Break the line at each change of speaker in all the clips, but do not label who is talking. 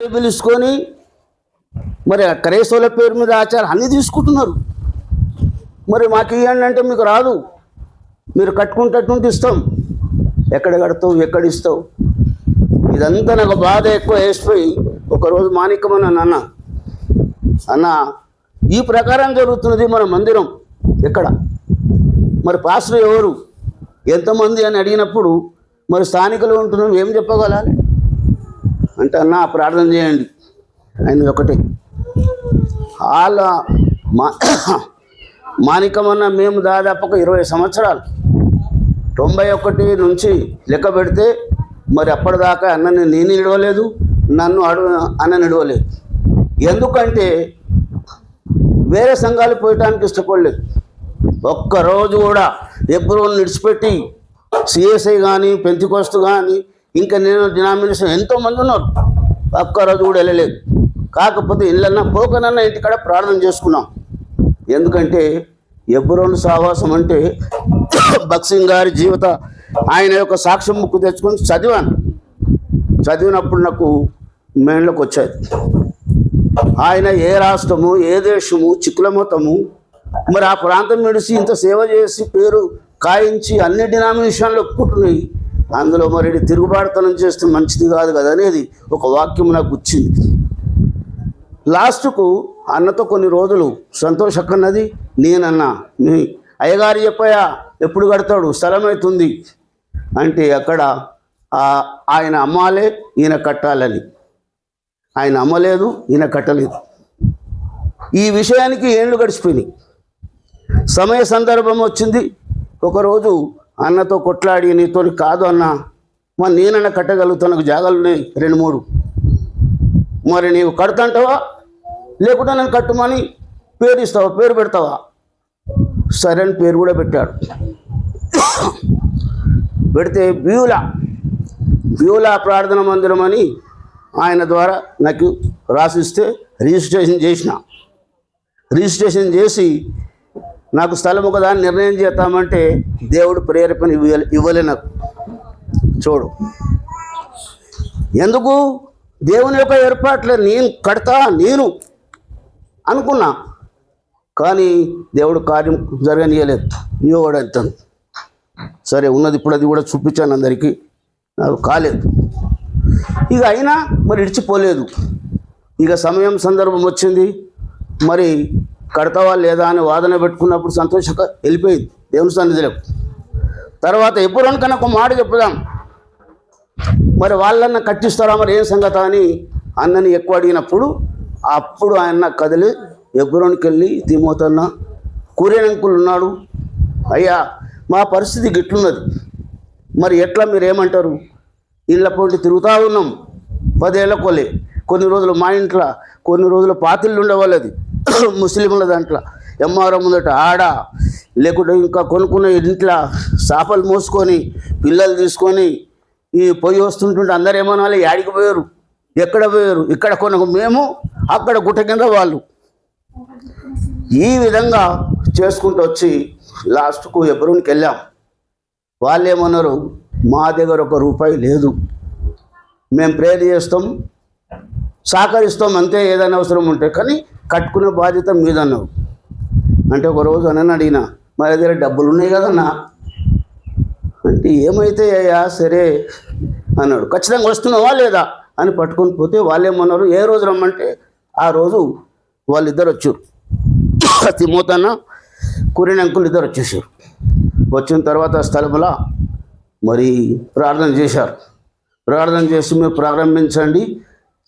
పిలుచుకొని మరి క్రైస్తవుల పేరు మీద ఆచారం అన్నీ తీసుకుంటున్నారు. మరి మాకు ఇవ్వండి అంటే మీకు రాదు, మీరు కట్టుకుంటట్టు ఇస్తాం. ఎక్కడ కడతావు, ఎక్కడ ఇస్తావు? ఇదంతా నాకు బాధ ఎక్కువ వేసిపోయి ఒకరోజు మాణిక్యమని అన్న ఈ ప్రకారం జరుగుతున్నది మన మందిరం ఎక్కడ, మరి పాస్టర్ ఎవరు, ఎంతమంది అని అడిగినప్పుడు మరి స్థానికులు ఉంటున్నాం, ఏం చెప్పగలాలి అంటే అన్న ప్రార్థన చేయండి. ఆయన ఒకటే వాళ్ళ మాణిక్యమన్న మేము దాదాపుగా 20 సంవత్సరాలు 91 నుంచి లెక్క పెడితే మరి అప్పటిదాకా అన్నని నేను నిడవలేదు, నన్ను అన్న నిడవలేదు. ఎందుకంటే వేరే సంఘాలు పోయటానికి ఇష్టపడలేదు. ఒక్కరోజు కూడా ఎప్పుడు నిడిచిపెట్టి సిఎస్ఐ కానీ పెంతికోస్తు కానీ ఇంకా నేను డినామినేషన్ ఎంతోమంది ఉన్నారు, ఒక్కరోజు కూడా వెళ్ళలేదు. కాకపోతే ఇళ్ళన్నా పోకనన్నా ఇంటికాడ ప్రార్థన చేసుకున్నాం. ఎందుకంటే ఎబ్రోను సావాసం అంటే భక్సింగ్ గారి జీవిత ఆయన యొక్క సాక్ష్యం ముక్కు తెచ్చుకొని చదివినప్పుడు నాకు మేళ్ళకి వచ్చాయి. ఆయన ఏ రాష్ట్రము, ఏ దేశము, చిక్కుల మతము, మరి ఆ ప్రాంతం విడిచి ఇంత సేవ చేసి పేరు కాయించి అన్ని డినామినేషన్లు ఒప్పుకుంటున్నాయి. అందులో మరి తిరుగుబాటుతనం చేస్తే మంచిది కాదు కదా అనేది ఒక వాక్యం నాకు వచ్చింది. లాస్ట్కు అన్నతో కొన్ని రోజులు సంతోషక్కన్నది నేనన్నా, మీ అయ్యగారు చెప్పాయా ఎప్పుడు కడతాడు, స్థలం అవుతుంది అంటే అక్కడ ఆయన అమ్మాలే ఈయన కట్టాలని. ఆయన అమ్మలేదు, ఈయన కట్టలేదు. ఈ విషయానికి ఏళ్ళు గడిచిపోయినాయి. సమయ సందర్భం వచ్చింది. ఒకరోజు అన్నతో కొట్లాడి నీతో కాదు అన్న, మరి నేనన్నా కట్టగలుగుతాను, నాకు జాగాలు ఉన్నాయి 2-3, మరి నీవు కడతాంటావా లేకుంటే నన్ను కట్టుమని పేరు ఇస్తావా, పేరు పెడతావా? సరే అని పేరు కూడా పెట్టాడు. పెడితే బ్యూలా ప్రార్థన మందిరం అని ఆయన ద్వారా నాకు రాసిస్తే రిజిస్ట్రేషన్ చేసి నాకు స్థలం ఒకదాన్ని నిర్ణయం చేద్దామంటే దేవుడు ప్రేరేపణ ఇవ్వలే నాకు. చూడు ఎందుకు దేవుని యొక్క ఏర్పాట్లే నేను కడతా నేను అనుకున్నా, కానీ దేవుడు కార్యం జరగనీయలేదు. ఇవ్వడు అంటాను. సరే ఉన్నది ఇప్పుడు అది కూడా చూపించాను అందరికీ, నాకు కాలేదు. ఇక అయినా మరి ఇడిచిపోలేదు. ఇక సమయం సందర్భం వచ్చింది, మరి కడతావా లేదా అని వాదన పెట్టుకున్నప్పుడు సంతోషంగా వెళ్ళిపోయింది దేవుని సన్నిధిలో. తర్వాత ఎప్పుడు కన్నా ఒక మాట చెప్పుదాం, మరి వాళ్ళన్న కట్టిస్తారా మరి ఏం సంగతి అని అన్నని ఎక్కువ అడిగినప్పుడు అప్పుడు ఆయన కదిలి ఎబ్రోన్కి వెళ్ళి తిమోతన్న కూరేనంకులు ఉన్నాడు, అయ్యా మా పరిస్థితి గిట్లున్నది, మరి ఎట్లా మీరు ఏమంటారు? ఇళ్ళ పోటీ తిరుగుతూ ఉన్నాం 10 ఏళ్ళ కొలే. కొన్ని రోజులు మా ఇంట్లో, కొన్ని రోజులు పాతిళ్ళు ఉండేవాళ్ళది ముస్లింల దాంట్లో, ఎంఆర్ఓ ముందట ఆడ, లేకుంటే ఇంకా కొనుక్కున్న ఇంట్లో చేపలు మోసుకొని పిల్లలు తీసుకొని ఈ పొయ్యి వస్తుంటుంటే అందరూ ఏమనాలి, యాడికి పోయారు, ఎక్కడ పోయారు, ఇక్కడ కొనకు మేము, అక్కడ గుట్ట కింద వాళ్ళు. ఈ విధంగా చేసుకుంటూ వచ్చి లాస్ట్కు ఎబ్రోన్కి వెళ్ళాం. వాళ్ళు ఏమన్నారు, మా దగ్గర ₹1 లేదు, మేము ప్రేయర్ చేస్తాం, సహకరిస్తాం అంతే, ఏదైనా అవసరం ఉంటే, కానీ కట్టుకునే బాధ్యత మీదన్నావు. అంటే ఒకరోజు అని అడిగినా, మా దగ్గర డబ్బులు ఉన్నాయి కదన్నా అంటే, ఏమైతే అయ్యా సరే అన్నాడు. ఖచ్చితంగా వస్తున్నావా లేదా అని పట్టుకొని పోతే వాళ్ళేమన్నారు, ఏ రోజు రమ్మంటే ఆ రోజు వాళ్ళిద్దరు వచ్చారు, తిమోతన్న కూరేనంకులు ఇద్దరు వచ్చేసారు. వచ్చిన తర్వాత స్థలంలో మరి ప్రార్థన చేశారు. ప్రార్థన చేసి మీరు ప్రారంభించండి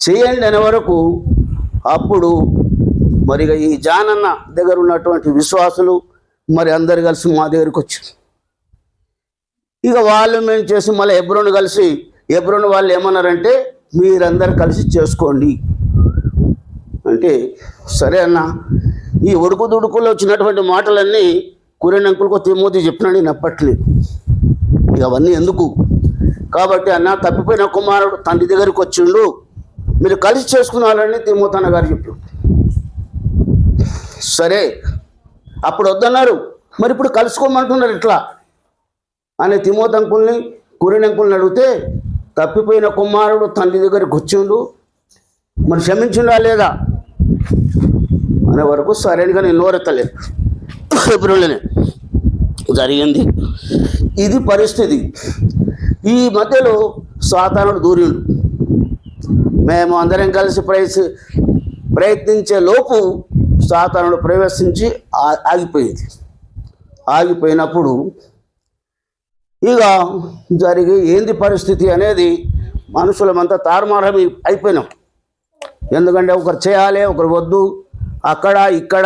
చేయండి అనే వరకు అప్పుడు మరి ఈ జానన్న దగ్గర ఉన్నటువంటి విశ్వాసులు మరి అందరు కలిసి మా దగ్గరికి వచ్చారు. ఇక వాళ్ళు మేము చేసి మళ్ళీ ఎబ్రోన్ వాళ్ళు ఏమన్నారంటే మీరందరు కలిసి చేసుకోండి అంటే, సరే అన్న. ఈ ఉడుకుదుడుకులో వచ్చినటువంటి మాటలన్నీ కూరేనంకులకు తిమోతి చెప్పినాడు, నేను అప్పట్లేదు. ఇక అవన్నీ ఎందుకు కాబట్టి అన్న, తప్పిపోయిన కుమారుడు తండ్రి దగ్గరికి వచ్చిండు, మీరు కలిసి చేసుకున్నారని తిమోతన్న గారు చెప్పారు. సరే అప్పుడు వద్దన్నారు, మరి ఇప్పుడు కలుసుకోమంటున్నారు ఇట్లా అని కూరేనంకుల్ని అడిగితే, తప్పిపోయిన కుమారుడు తండ్రి దగ్గరికి వచ్చిండు, మరి క్షమించిందా లేదా అనే వరకు సరైనగా నేను నోరెత్తలేదు. ఫిబ్రవరిలోనే జరిగింది ఇది పరిస్థితి. ఈ మధ్యలో సాతానుడు దూరిండు. మేము అందరం కలిసి ప్రయత్నించే లోపు సాతానుడు ప్రవేశించి ఆగిపోయింది. ఆగిపోయినప్పుడు ఇక జరిగి ఏంది పరిస్థితి అనేది మనుషులమంతా తారుమారం అయిపోయినాం. ఎందుకంటే ఒకరు చేయాలి, ఒకరు వద్దు, అక్కడ ఇక్కడ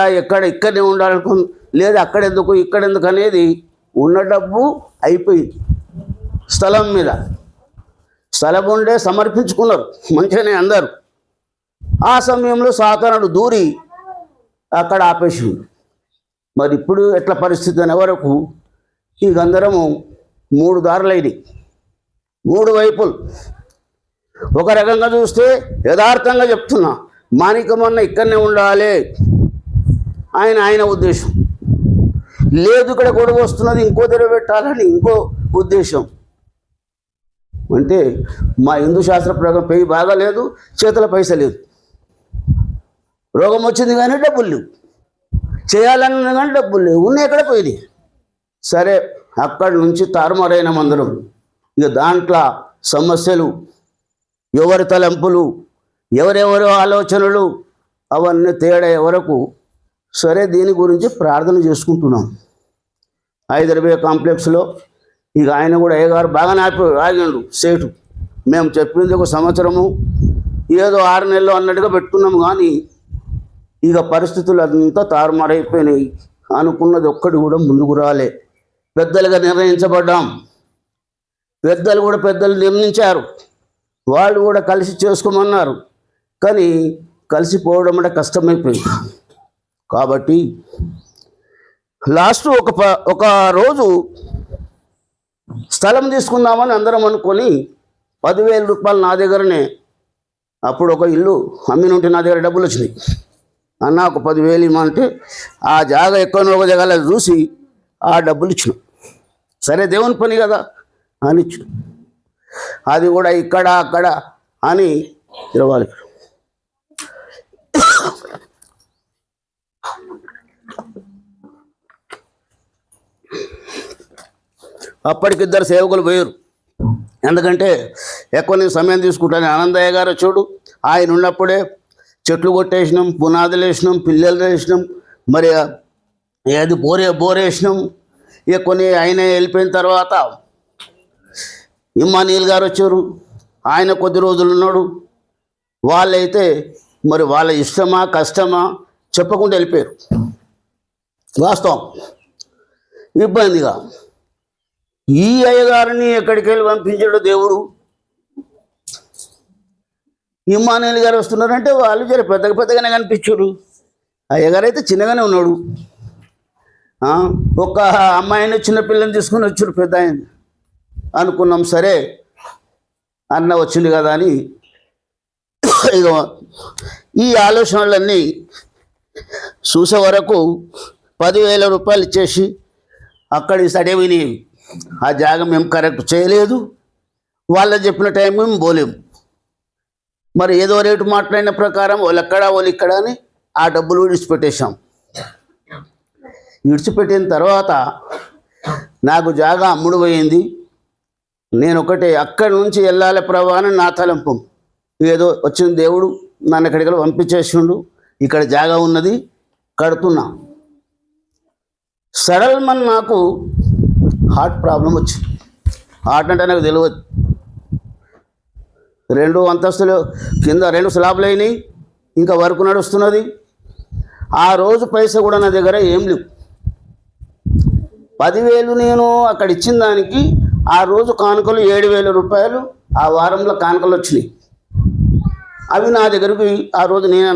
ఇక్కడనే ఉండాలనుకు, లేదు అక్కడెందుకు ఇక్కడెందుకు అనేది ఉన్న డబ్బు అయిపోయింది. స్థలం మీద స్థలం ఉండే సమర్పించుకున్నారు మంచిగానే అందరు. ఆ సమయంలో సాతానుడు దూరి అక్కడ ఆపేసింది. మరి ఇప్పుడు ఎట్లా పరిస్థితి అనే వరకు ఈ గందరము 3 దారులైనవి, 3 వైపులు. ఒక రకంగా చూస్తే యథార్థంగా చెప్తున్నా, మాణికమన్న ఇక్కడనే ఉండాలి ఆయన ఉద్దేశం. లేదు ఇక్కడ గొడవ వస్తున్నది ఇంకో దగ్గర పెట్టాలని ఇంకో ఉద్దేశం. అంటే మా హిందూ శాస్త్ర ప్రకారం పెయి బాగా లేదు, చేతుల పైసా లేదు, రోగం వచ్చింది కానీ డబ్బులు లేవు, చేయాలన్నా కానీ డబ్బులు లేవు, ఉన్నాయి ఎక్కడ పోయింది. సరే అక్కడి నుంచి తారుమారైన మందరం. ఇక దాంట్లో సమస్యలు, ఎవరి తలంపులు, ఎవరెవరో ఆలోచనలు అవన్నీ తేడా వరకు సరే దీని గురించి ప్రార్థన చేసుకుంటున్నాం. హైదరాబాద్ కాంప్లెక్స్లో ఇక ఆయన కూడా అయ్యగారు బాగానే ఆగిండు సేటు. మేము చెప్పింది 1 సంవత్సరము ఏదో 6 నెలలు అన్నట్టుగా పెట్టుకున్నాము. కానీ ఇక పరిస్థితులు అంతా తారుమారైపోయినాయి. అనుకున్నది ఒక్కటి కూడా ముందుకు రాలే. పెద్దలుగా నిర్ణయించబడ్డాం. పెద్దలు నిర్ణయించారు. వాళ్ళు కూడా కలిసి చేసుకోమన్నారు. కానీ కలిసిపోవడం అంటే కష్టమైపోయింది. కాబట్టి లాస్ట్ ఒక రోజు స్థలం తీసుకుందామని అందరం అనుకొని 10,000 రూపాయలు నా దగ్గరనే, అప్పుడు ఒక ఇల్లు అమ్మినుంటే నా దగ్గర డబ్బులు వచ్చినాయి. అన్న ఒక 10,000 ఇవ్వమంటే ఆ జాగా ఎక్కువ ఒక జగాలో చూసి ఆ డబ్బులు ఇచ్చినాం. సరే దేవుని పని కదా అని ఇచ్చినాం. అది కూడా ఇక్కడ అక్కడ అని తిరగాలి. అప్పటికిద్దరు సేవకులు పోయారు. ఎందుకంటే ఎక్కువ నేను సమయం తీసుకుంటాను. ఆనందయ్య గారు చూడు, ఆయన ఉన్నప్పుడే చెట్లు కొట్టేసినాం, పునాదులు వేసినాం, పిల్లలు వేసినాం, మరి ఏది బోరేసినాం. ఇక కొన్ని ఆయన వెళ్ళిపోయిన తర్వాత ఇమ్మానీల్ గారు వచ్చారు. ఆయన కొద్ది రోజులు ఉన్నాడు. వాళ్ళైతే మరి వాళ్ళ ఇష్టమా కష్టమా చెప్పకుండా వెళ్ళిపోయారు. వాస్తవం ఇబ్బందిగా ఈ అయ్యగారిని ఎక్కడికి వెళ్ళి పంపించాడు దేవుడు. ఇమ్మానీల్ గారు వస్తున్నారంటే వాళ్ళు జర పెద్దగానే కనిపించారు. అయ్యగారు అయితే చిన్నగానే ఉన్నాడు. ఒక అమ్మాయిని చిన్నపిల్లని తీసుకుని వచ్చారు, పెద్ద ఆయన అనుకున్నాం. సరే అన్న వచ్చింది కదా అని ఇక ఈ ఆలోచనలన్నీ చూసే వరకు 10,000 రూపాయలు ఇచ్చేసి అక్కడి సడేవిని ఆ జాగా మేము కరెక్ట్ చేయలేదు. వాళ్ళు చెప్పిన టైం మేము పోలేము. మరి ఏదో రేటు మాట్లాడిన ప్రకారం వాళ్ళు ఇక్కడ అని ఆ డబ్బులు విడిచిపెట్టేశాం. విడిచిపెట్టిన తర్వాత నాకు జాగా అమ్ముడు పోయింది. నేను ఒకటే అక్కడి నుంచి వెళ్ళాలి ప్రభా అని నా తలంపు. ఏదో వచ్చిన దేవుడు నన్ను ఎక్కడికి పంపించేసిండు. ఇక్కడ జాగా ఉన్నది, కడుతున్నా. సడల్మన్ నాకు హార్ట్ ప్రాబ్లం వచ్చింది. హార్ట్ అంటే నాకు తెలియదు. 2 అంతస్తులు కింద 2 స్లాబ్లు అయినాయి, ఇంకా వర్క్ నడుస్తున్నది. ఆ రోజు పైసా కూడా నా దగ్గర ఏం లేవు. 10,000 నేను అక్కడ ఇచ్చిన దానికి ఆ రోజు కానుకలు 7,000 రూపాయలు ఆ వారంలో కానుకలు వచ్చినాయి. అవి నా దగ్గరికి ఆ రోజు నేను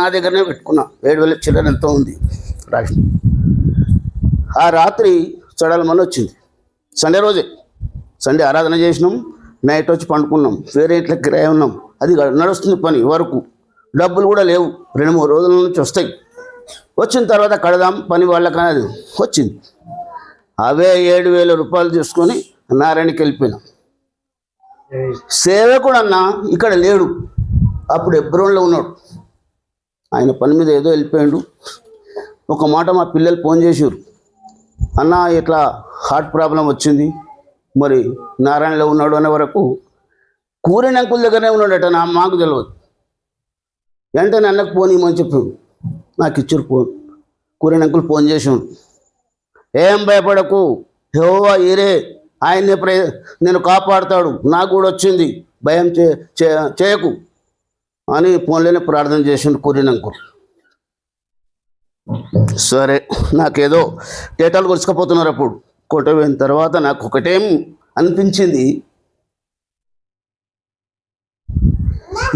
నా దగ్గరనే పెట్టుకున్నా. 7,000 చిల్లర ఎంతో ఉంది రాసి. ఆ రాత్రి చడలమని వచ్చింది. సండే రోజే, సండే ఆరాధన చేసినాం, నైట్ వచ్చి పండుకున్నాం. వేరే ఇంట్లో కిరాయి ఉన్నాం. అది నడుస్తుంది పని వరకు. డబ్బులు కూడా లేవు, 2-3 రోజుల నుంచి వస్తాయి. వచ్చిన తర్వాత కడదాం పని వాళ్ళకని అది వచ్చింది. అవే 7,000 రూపాయలు తీసుకొని నారాయణకి వెళ్ళిపోయినాం. సేవకుడు అన్న ఇక్కడ లేడు. అప్పుడు హెబ్రోన్లో ఉన్నాడు. ఆయన పని మీద ఏదో వెళ్ళిపోయాడు. ఒక మాట మా పిల్లలు ఫోన్ చేసారు, అన్న ఇట్లా హార్ట్ ప్రాబ్లం వచ్చింది, మరి నారాయణలో ఉన్నాడు అనే వరకు కూరిన అంకుల్ దగ్గరనే ఉన్నాడట. మాకు తెలియదు. వెంటనే అన్నకు ఫోన్ ఇవ్వమని చెప్పి నాకు ఇచ్చారు ఫోన్. కూరిన అంకుల్ ఫోన్ చేసాను, ఏం భయపడకు, యెహోవా ఈరే, ఆయన్ని నేను కాపాడుతాడు, నాకు కూడా వచ్చింది, భయం చేయకు అని ఫోన్లోనే ప్రార్థన చేసిండు కూరిన అంకుల్. సరే, నాకేదో డేటాలు కొలుసుకపోతున్నారు. అప్పుడు కొట్టపోయిన తర్వాత నాకు ఒకటేం అనిపించింది,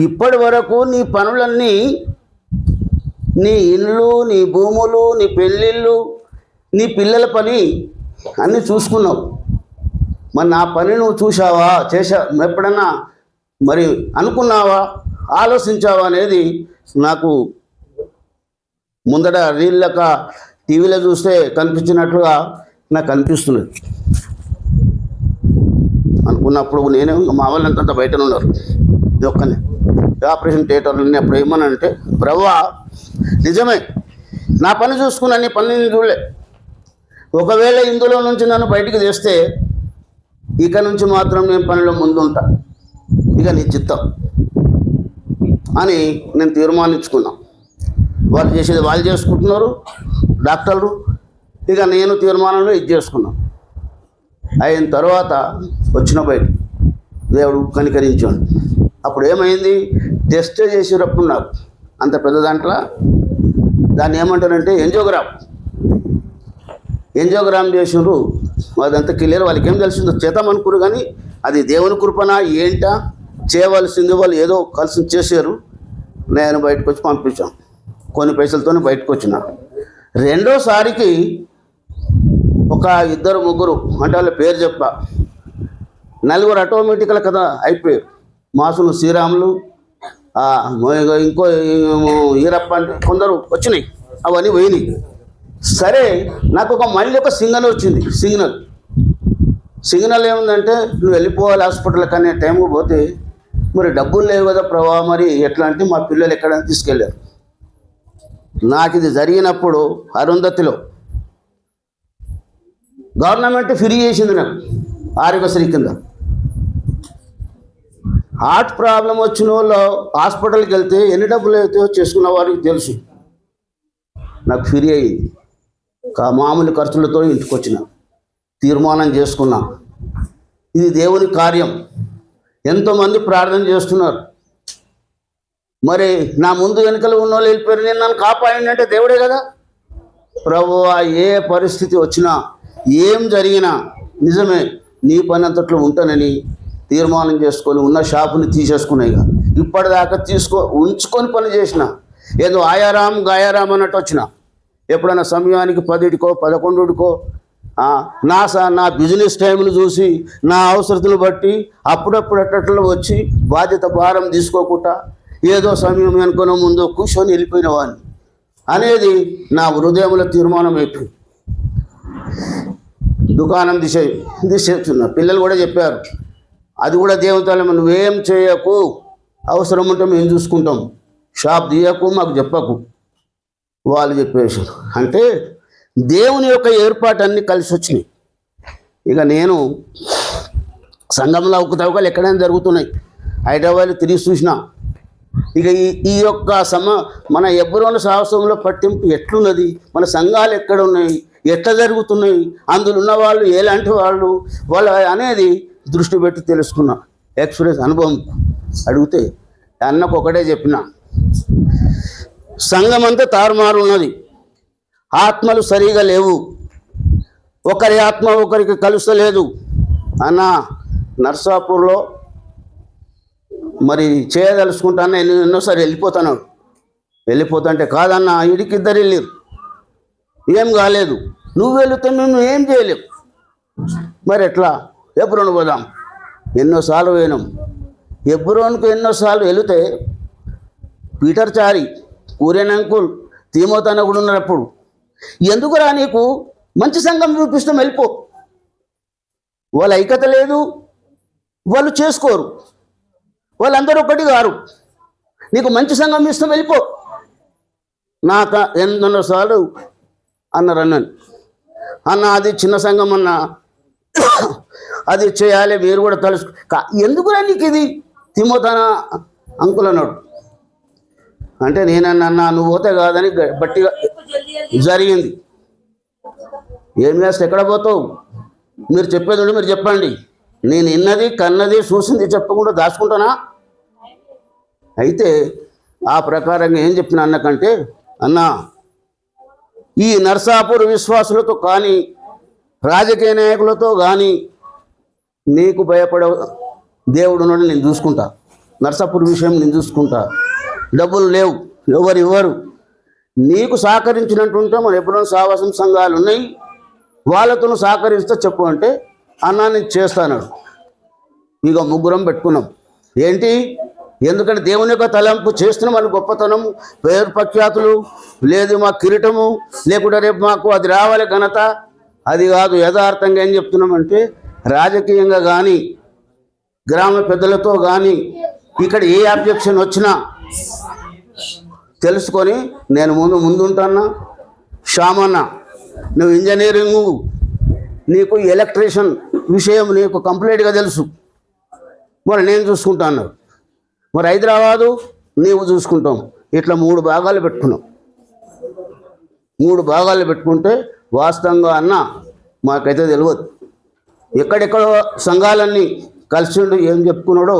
ఇప్పటి వరకు నీ పనులన్నీ, నీ ఇల్లు, నీ భూములు, నీ పెళ్ళిళ్ళు, నీ పిల్లల పని అన్నీ చూసుకున్నావు. మరి నా పని నువ్వు చూసావా, ఎప్పుడన్నా మరి అనుకున్నావా, ఆలోచించావా అనేది నాకు ముందట రీళ్ళక టీవీలో చూస్తే కనిపించినట్లుగా నాకు అనిపిస్తున్నది. అనుకున్నప్పుడు నేను మా వాళ్ళంతా బయటనే ఉన్నారు, ఒక్కనే ఆపరేషన్ థియేటర్లు. అప్పుడు ఏమనంటే, ప్రభువా నిజమే, నా పని చూసుకున్నా, నీ పని నేను చూడలే. ఒకవేళ ఇందులో నుంచి నన్ను బయటికి తెస్తే ఇక నుంచి మాత్రం నేను పనిలో ముందుంటా, ఇక నీ చిత్తం అని నేను తీర్మానించుకున్నా. వాళ్ళు చేసేది వాళ్ళు చేసుకుంటున్నారు డాక్టర్లు, ఇక నేను తీర్మానంలో ఇది చేసుకున్నాను. అయిన తర్వాత వచ్చిన బయట దేవుడు కనికరించాడు. అప్పుడు ఏమైంది, టెస్ట్ చేసేటప్పుడు నాకు అంత పెద్ద దాంట్లో దాన్ని ఏమంటారంటే ఎంజోగ్రామ్ చేసినారు. అదంతా క్లియర్, వాళ్ళకి ఏం తెలిసిందో చేద్దామనుకున్నారు, కానీ అది దేవుని కృపణ ఏంటా, చేయవలసింది వాళ్ళు ఏదో కలిసి చేశారు. నేను బయటకు వచ్చి పంపించాను, కొన్ని పైసలతోనే బయటకు వచ్చిన. రెండోసారికి ఒక 2-3 అంటే వాళ్ళ పేరు చెప్ప, 4 ఆటోమేటిక్ల కదా అయిపోయారు. మాసులు శ్రీరాములు, ఇంకో ఈరప్ప అంటే కొందరు వచ్చినాయి, అవన్నీ పోయినాయి. సరే, నాకు మళ్ళీ ఒక సిగ్నల్ వచ్చింది. సిగ్నల్ ఏముందంటే, నువ్వు వెళ్ళిపోవాలి హాస్పిటల్కి అనే టైంకి పోతే, మరి డబ్బులు లేవు కదా ప్రభా, మరి ఎట్లా అంటే మా పిల్లలు ఎక్కడైనా తీసుకెళ్ళారు. నాకు ఇది జరిగినప్పుడు అరుంధతిలో గవర్నమెంట్ ఫ్రీ చేసింది నాకు ఆరోగ్యశ్రీ కింద. హార్ట్ ప్రాబ్లం వచ్చిన వాళ్ళు హాస్పిటల్కి వెళ్తే ఎన్ని డబ్బులు అయితే చేసుకున్న వారికి తెలుసు. నాకు ఫ్రీ అయ్యింది, మామూలు ఖర్చులతో ఇంటికి వచ్చిన. తీర్మానం చేసుకున్నా, ఇది దేవుని కార్యం. ఎంతోమంది ప్రార్థన చేస్తున్నారు, మరి నా ముందు వెనుకలు ఉన్న వాళ్ళు వెళ్ళిపోయారు, నేను నన్ను కాపాడండి అంటే దేవుడే కదా. ప్రభువా, ఏ పరిస్థితి వచ్చినా, ఏం జరిగినా నిజమే నీ పని అంతట్లో ఉంటానని తీర్మానం చేసుకొని ఉన్న షాపుని తీసేసుకున్నాయి. ఇప్పటిదాకా ఉంచుకొని పని చేసిన, ఏదో ఆయారాం గాయారాం అన్నట్టు వచ్చిన. ఎప్పుడైనా సమయానికి 10కో 11కో నా బిజినెస్ టైంను చూసి నా అవసరతను బట్టి అప్పుడప్పుడు అట్టట్లో వచ్చి బాధ్యత భారం తీసుకోకుండా ఏదో సమయం అనుకున్న ముందు కూర్చొని వెళ్ళిపోయిన వాడిని అనేది నా హృదయంలో తీర్మానం అయిపోయింది. దుకాణం తీసేస్తున్నా. పిల్లలు కూడా చెప్పారు, అది కూడా దేవుతాలే, నువ్వేం చేయకు, అవసరం ఉంటే మేము చూసుకుంటాం, షాప్ తీయకు, మాకు చెప్పకు వాళ్ళు చెప్పేసారు. అంటే దేవుని యొక్క ఏర్పాటు అన్నీ కలిసి వచ్చినాయి. ఇక నేను సంఘంలో అవకతవకలు ఎక్కడైనా జరుగుతున్నాయి, హైదరాబాద్లో తిరిగి చూసిన. ఇక ఈ యొక్క మన హెబ్రోను సాహసంలో పట్టింపు ఎట్లున్నది, మన సంఘాలు ఎక్కడ ఉన్నాయి, ఎట్లా జరుగుతున్నాయి, అందులో ఉన్న వాళ్ళు ఎలాంటి వాళ్ళు అనేది దృష్టి పెట్టి తెలుసుకున్నా. ఎక్స్పీరియన్స్ అనుభవం అడిగితే అన్నకు ఒకటే చెప్పిన, సంఘం అంతా తారుమారు ఉన్నది, ఆత్మలు సరిగా లేవు, ఒకరి ఆత్మ ఒకరికి కలుస్తలేదు అన్న. నర్సాపూర్లో మరి చేయదలుచుకుంటాను, ఎన్నోసారి వెళ్ళిపోతుంటే కాదన్న, ఇడికిద్దరు వెళ్ళారు, ఏం కాలేదు, నువ్వు వెళితే మేము ఏం చేయలేం, మరి ఎట్లా హెబ్రోను పోదాం. ఎన్నోసార్లు పోయినాం హెబ్రోనుకు. ఎన్నోసార్లు వెళితే పీటర్ చారి, కూరేన్ అంకుల్, తీమోతన్న కూడా ఉన్నప్పుడు, ఎందుకురా నీకు మంచి సంఘం చూపిస్తాం, వెళ్ళిపో. వాళ్ళ ఐక్యత లేదు, వాళ్ళు చేసుకోరు, వాళ్ళందరూ ఒకటి గారు. నీకు మంచి సంఘం ఇస్తాం వెళ్ళిపో. నాకు 800 సార్లు అన్నారు అన్న అది చిన్న సంఘం అన్న, అది చేయాలి మీరు కూడా తెలుసు. ఎందుకురా నీకు ఇది తిమోతన అంకుల్ అన్నాడు. అంటే నేనన్నా నువ్వు పోతే కాదని బట్టిగా జరిగింది. ఏం చేస్తే ఎక్కడ పోతావు, మీరు చెప్పేది ఉండి మీరు చెప్పండి. నేను విన్నది కన్నది చూసింది చెప్పకుండా దాచుకుంటానా? అయితే ఆ ప్రకారంగా ఏం చెప్పిన అన్నకంటే, అన్నా ఈ నర్సాపూర్ విశ్వాసులతో కానీ రాజకీయ నాయకులతో కానీ నీకు భయపడే దేవుడు ఉన్నాడు, నేను చూసుకుంటా. నర్సాపూర్ విషయం నేను చూసుకుంటా. డబ్బులు లేవు, ఎవరు ఇవ్వరు. నీకు సహకరించినట్టుంటే మన ఎప్పుడో సావాసం సంఘాలు ఉన్నాయి, వాళ్ళతో సహకరిస్తే చెప్పు అంటే అన్నా నేను చేస్తాను. ఇక ముగ్గురం పెట్టుకున్నాం. ఏంటి, ఎందుకంటే దేవుని యొక్క తలంపు చేస్తున్నాం అని గొప్పతనం, పేరు ప్రఖ్యాతులు లేదు, మా కిరీటము లేకుండా రేపు మాకు అది రావాలి ఘనత, అది కాదు. యథార్థంగా ఏం చెప్తున్నామంటే రాజకీయంగా కానీ గ్రామ పెద్దలతో కానీ ఇక్కడ ఏ అబ్జెక్షన్ వచ్చినా తెలుసుకొని నేను ముందుంటానా. శ్యామన్న నువ్వు ఇంజనీరింగు, నీకు ఎలక్ట్రీషియన్ విషయం నీకు కంప్లీట్గా తెలుసు, మరి నేను చూసుకుంటాను. మరి హైదరాబాదు నీవు చూసుకుంటాం. ఇట్లా 3 భాగాలు పెట్టుకున్నాం. 3 భాగాలు పెట్టుకుంటే వాస్తవంగా అన్న మాకైతే తెలియదు. ఎక్కడెక్కడో సంఘాలన్నీ కలిసిండు ఏం చెప్పుకున్నాడో,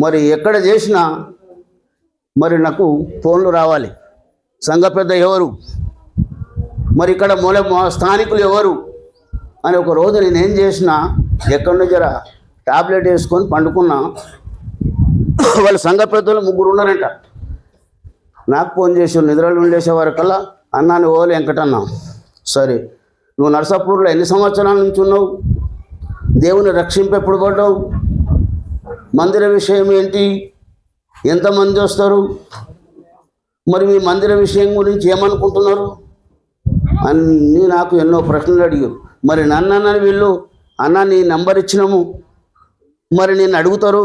మరి ఎక్కడ చేసినా మరి నాకు ఫోన్లు రావాలి. సంఘ పెద్ద ఎవరు, మరి ఇక్కడ స్థానికులు ఎవరు అని. ఒక రోజు నేనేం చేసినా, ఎక్కడి జర టాబ్లెట్ వేసుకొని పండుకున్నా. వాళ్ళ సంఘ పెద్దలు 3 ఉన్నారంట. నాకు ఫోన్ చేసి నిద్రలు ఉండేసే వరకల్లా అన్నాను ఓలు వెంకటన్నా, సరే నువ్వు నర్సాపూర్లో ఎన్ని సంవత్సరాల నుంచి ఉన్నావు, దేవుని రక్షింపు ఎప్పుడు పడ్డావు, మందిర విషయం ఏంటి, ఎంతమంది వస్తారు, మరి మీ మందిర విషయం గురించి ఏమనుకుంటున్నారు అన్నీ నాకు ఎన్నో ప్రశ్నలు అడిగారు. మరి నన్ను వీళ్ళు అన్న నీ నెంబర్ ఇచ్చినాము, మరి నేను అడుగుతారు,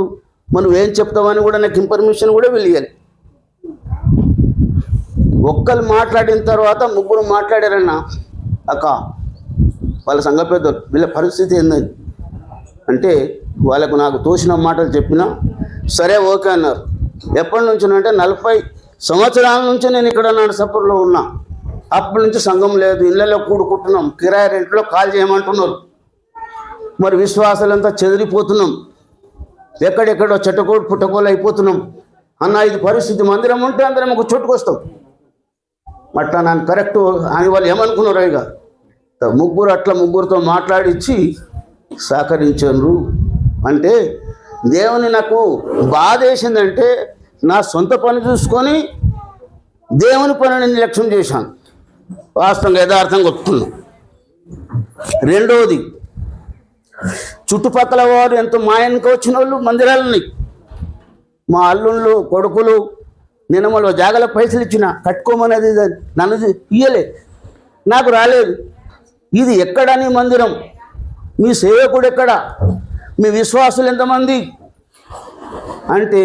మనం ఏం చెప్తామని కూడా నాకు ఇన్ఫర్మేషన్ కూడా వెళ్ళాలి. ఒక్కరు మాట్లాడిన తర్వాత 3 మాట్లాడారన్న. అక్క వాళ్ళ సంఘ పెద్దలు వీళ్ళ పరిస్థితి ఏందని అంటే వాళ్ళకు నాకు తోచిన మాటలు చెప్పినా సరే ఓకే అన్నారు. ఎప్పటి నుంచి అంటే 40 సంవత్సరాల నుంచి నేను ఇక్కడ నర్సాపూర్లో ఉన్నా. అప్పటి నుంచి సంఘం లేదు, ఇళ్ళలో కూడుకుంటున్నాం, కిరాయి రెంట్లో కాల్ చేయమంటున్నారు. మరి విశ్వాసాలంతా చెదిరిపోతున్నాం, ఎక్కడెక్కడో చెట్టకోడు పుట్టకోలు అయిపోతున్నాం. అన్న ఇది పరిస్థితి, మందిరం ఉంటే అందరం ఒక చోటుకు వస్తాం. అట్లా నన్ను కరెక్ట్ అని వాళ్ళు ఏమనుకున్నారు. ఇక 3 అట్లా 3తో మాట్లాడిచ్చి సహకరించారు. అంటే దేవుని నాకు బాధ వేసిందంటే నా సొంత పని చూసుకొని దేవుని పనిని నిర్లక్ష్యం చేశాను. వాస్తవంగా యథార్థంగా ఒప్పుకున్నాను. రెండవది, చుట్టుపక్కల వారు ఎంతో మాయనకు వచ్చిన వాళ్ళు మందిరాలని, మా అల్లుళ్ళు కొడుకులు నేను మళ్ళీ జాగల పైసలు ఇచ్చిన కట్టుకోమనేది నన్ను ఇయ్యలే, నాకు రాలేదు. ఇది ఎక్కడని మందిరం, మీ సేవకుడు ఎక్కడ, మీ విశ్వాసులు ఎంతమంది అంటే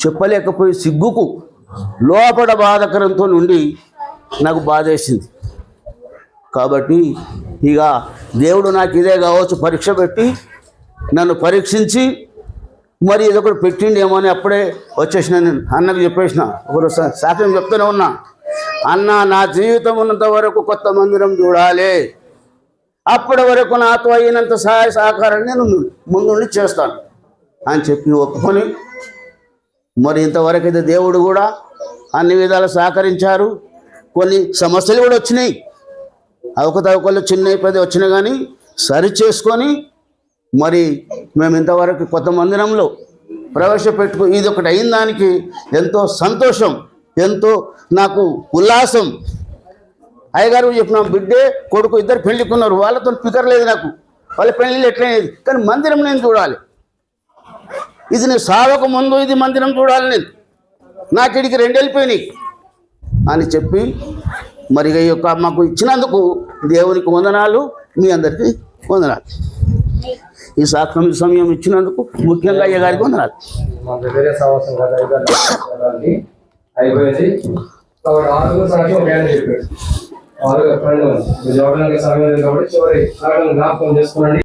చెప్పలేకపోయి సిగ్గుకు లోపల బాధకరంతో నుండి నాకు బాధ వేసింది. కాబట్టి ఇక దేవుడు నాకు ఇదే కావచ్చు పరీక్ష పెట్టి నన్ను పరీక్షించి మరి ఇదొకటి పెట్టిండేమో అని అప్పుడే వచ్చేసిన. నేను అన్నకు చెప్పేసిన, ఒకరు సాక్ష్యం చెప్తూనే ఉన్నా, అన్న నా జీవితం ఉన్నంత వరకు కొత్త మందిరం చూడాలి, అప్పటి వరకు నాతో అయినంత సహాయ సహకారాన్ని నేను ముందుండి చేస్తాను అని చెప్పి ఒప్పుకొని మరి ఇంతవరకు అయితే దేవుడు కూడా అన్ని విధాలు సహకరించారు. కొన్ని సమస్యలు కూడా వచ్చినాయి, అవకతవకలు చిన్న పెద్ద వచ్చినా కానీ సరి చేసుకొని మరి మేము ఇంతవరకు కొత్త మందిరంలో ప్రవేశపెట్టుకు ఇది ఒకటి అయిన దానికి ఎంతో సంతోషం, ఎంతో నాకు ఉల్లాసం. అయ్యగారు చెప్పిన బిడ్డే కొడుకు 2 పెళ్ళికున్నారు, వాళ్ళతో ఫికర్ లేదు నాకు, వాళ్ళ పెళ్ళిళ్ళు ఎట్లయినది, కానీ మందిరం నేను చూడాలి. ఇది నేను సావక ముందు ఇది మందిరం చూడాలి, నేను నాకు ఇడికి 2 వెళ్ళిపోయినాయి అని చెప్పి మరి ఈ యొక్క మాకు ఇచ్చినందుకు దేవునికి వందనాలు, మీ అందరికీ వందనాలు. ఈ సాక్ష్యం సమయం ఇచ్చినందుకు ముఖ్యంగా అయ్య గారికి వందనాలు.
మాకు వేరే సమస్య కదా అయిపోయింది. కాబట్టి 6 సాక్ష్యం ఒక ఆయన చెప్పాడు. 6 ఫ్రెండ్ చూడడానికి సమయం లేదు కాబట్టి చివరి జ్ఞాపకం చేసుకోండి.